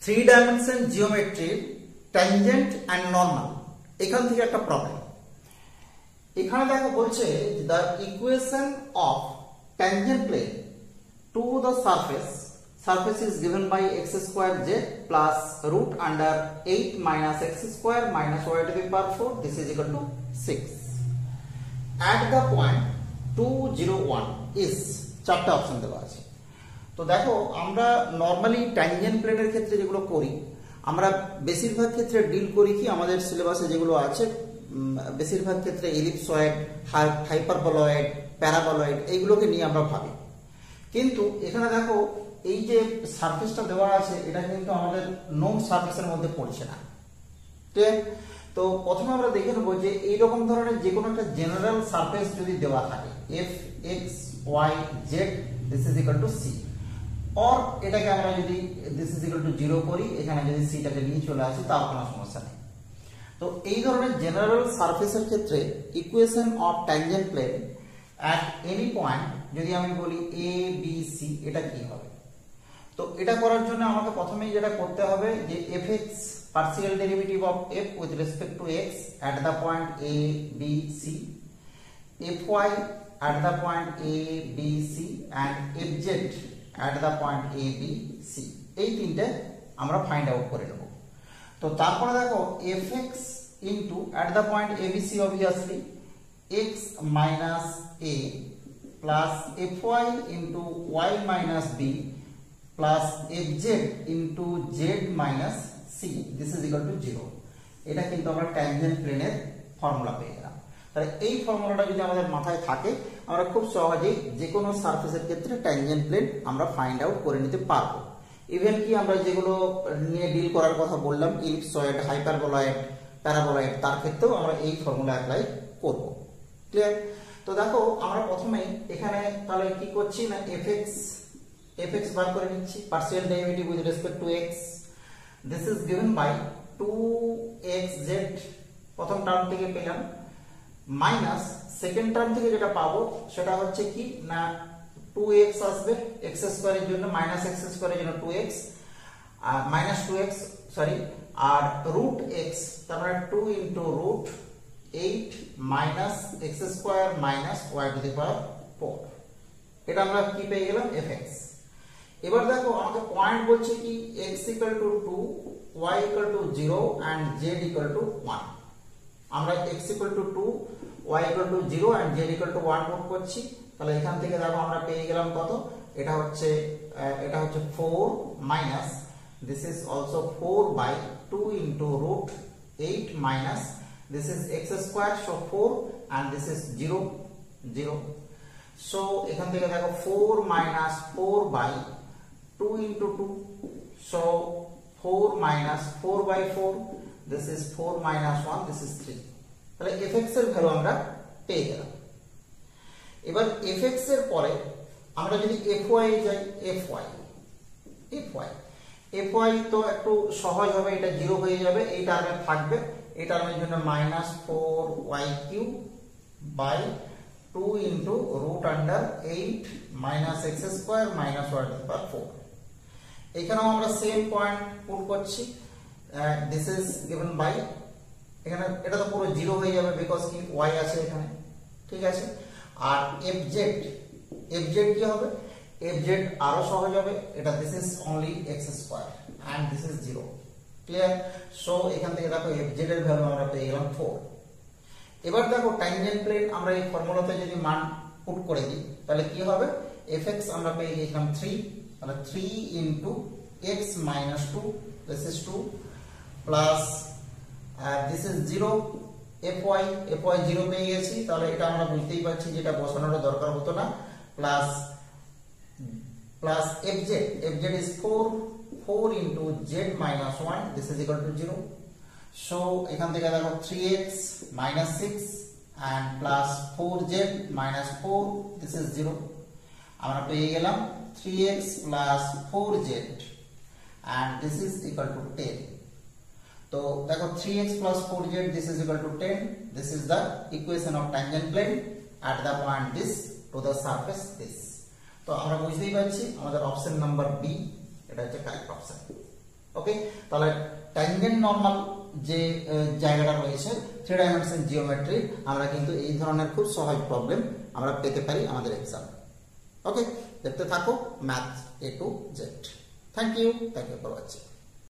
Three dimension জিওমেট্রির tangent and normal এখান থেকে একটা প্রবলেম। এখানে দেখো বলছে the equation of tangent plane to the surface is given by x square z plus root under 8 minus x square minus y to the power 4, this is equal to 6 at the point 201 is চারটা option দেওয়া আছে। তো দেখো আমরা normally tangent প্লেনের ক্ষেত্রে যেগুলো করি, আমরা বেশিরভাগ ক্ষেত্রে ডিল করি কি আমাদের সিলেবাসে যেগুলো আছে বেশিরভাগ ক্ষেত্রে এলিপসয়েড, হাইপারবোলয়েড, প্যারাবোলয়েড এইগুলোকে নিয়ে আমরা ভাবি। কিন্তু এখানে দেখো এই যে সারফেসটা দেওয়া আছে এটা কিন্তু আমাদের নোন সারফেসের মধ্যে পড়ছে না। ঠিক, তো প্রথমে আমরা দেখে নেবো যে এইরকম ধরনের যে কোনো একটা জেনারেল সারফেস যদি দেওয়া থাকে F X Y Z this is equal to C, or এটাকে আমরা যদি দিস ইজ ইকুয়াল টু 0 করি, এখানে যদি সিটাকে নিয়ে চলে আসি তাও কোনো সমস্যা নেই। তো এই ধরনের জেনারেল সারফেসের ক্ষেত্রে equation of tangent plane at any point যদি আমি বলি এ বি সি, এটা কি হবে? তো এটা করার জন্য আমাকে প্রথমেই যেটা করতে হবে যে fx partial derivative of f with respect to x at the point a b c, fy at the point a b c and fz at the point a b c, এই তিনটে আমরা ফাইন্ড আউট করে নেব। তো তারপরে দেখো fx into at the point a b c obviously x minus a plus fy into y minus b plus fz into z minus c, this is equal to 0। এটা কিন্তু আমরা ট্যানজেন্ট প্লেনের formula পেয়ে গেলাম। তাহলে এই ফর্মুলাটা যদি আমাদের মাথায় থাকে আমরা খুব সহজেই যে কোনো সারফেসের ক্ষেত্রে ট্যানজেন্ট প্লেন আমরা ফাইন্ড আউট করে নিতে পারবো। ইভেন কি আমরা যেগুলো নিয়ে ডিল করার কথা বললাম ইলিপসয়েড, হাইপারবোলয়েড, প্যারাবোলয়েড, তার ক্ষেত্রেও আমরা এই ফর্মুলা অ্যাপ্লাই করব। ক্লিয়ার? তো দেখো আমরা প্রথমে এখানে তাহলে কি করছি না fx বার করে নিচ্ছি partial derivative with respect to x, this is given by 2xz প্রথম টার্ম থেকে পেলাম, মাইনাস সেকেন্ড টার্ম থেকে যেটা পাবো সেটা হচ্ছে কি না 2x আসবে, x স্কয়ারের জন্য মাইনাস x স্কয়ারের জন্য 2x আর মাইনাস 2x সরি, আর রুট x তার মানে 2 into root 8 minus x square minus y to the power 4, এটা আমরা কি পেয়ে গেলাম fx। এবার দেখো আমাকে পয়েন্ট বলছে কি x equal to 2, y equal to 0 and z equal to 1। আমরা x equal to 2, y equal to 0 and z equal to 1 put করছি। তাহলে এখান থেকে দেখো আমরা পেয়ে গেলাম কত, এটা হচ্ছে 4 minus this is also 4 by 2 into root 8 minus this is x square, so 4 and this is 0 0, so এখান থেকে দেখো 4 minus 4 by 2 into 2, so 4 minus 4 by 4, this is 4 minus 1, this is 3। তাহলে fx এর ভ্যালু আমরা পেয়ে গেলাম। এবার fx এর পরে আমরা যদি fy এ যাই, fy তো একটু সহজ হবে, এটা 0 হয়ে যাবে, এই টার্মে থাকবে, এই টার্মের জন্য minus 4y cube by 2 into root under 8 minus x square minus y to the power 4। এখানেও আমরা সেম পয়েন্ট পুট করছি, this is given by এখানে এটা তো পুরো 0 হয়ে যাবে বিকজ কি y আছে এখানে, ঠিক আছে। আর fz কি হবে, fz আরো সহজ হবে, এটা this is only x square and this is 0, clear? So এখান থেকে দেখো fz এর ভ্যালু আমরা পেয়ে গেলাম 4। এবার দেখো ট্যানজেন্ট প্লেন আমরা এই ফর্মুলাতে যদি মান পুট করে দিই তাহলে কি হবে, fx আমরা পেয়ে গেলাম 3, তাহলে 3 into x minus 2, this is 2 plus this is 0, fy 0 পেয়ে গেছি, তাহলে এটা আমরা বুঝতেই পারছি যেটা বসানোর দরকার হতো না, plus fz is 4 into z minus 1, this is equal to 0, so এখান থেকে দেখো 3x minus 6 and plus 4z minus 4, this is 0, আমরা পেয়ে গেলাম 3x plus 4z and this is equal to 10। তো দেখো 3x plus 4z this is equal to 10, this is the equation of tangent plane at the point this to the surface this। তো আমরা বুঝতেই পারছি আমাদের অপশন নাম্বার বি এটা হচ্ছে correct option. ওকে, তাহলে ট্যানজেন্ট নরমাল যে জায়গাটা রয়েছে 3 ডাইমেনশন জিওমেট্রি আমরা কিন্তু এই ধরনের খুব সহজ প্রবলেম আমরা পেতে পারি আমাদের এক্সামে। ওকে, দেখতে থাকো math A to Z। Thank you for watching.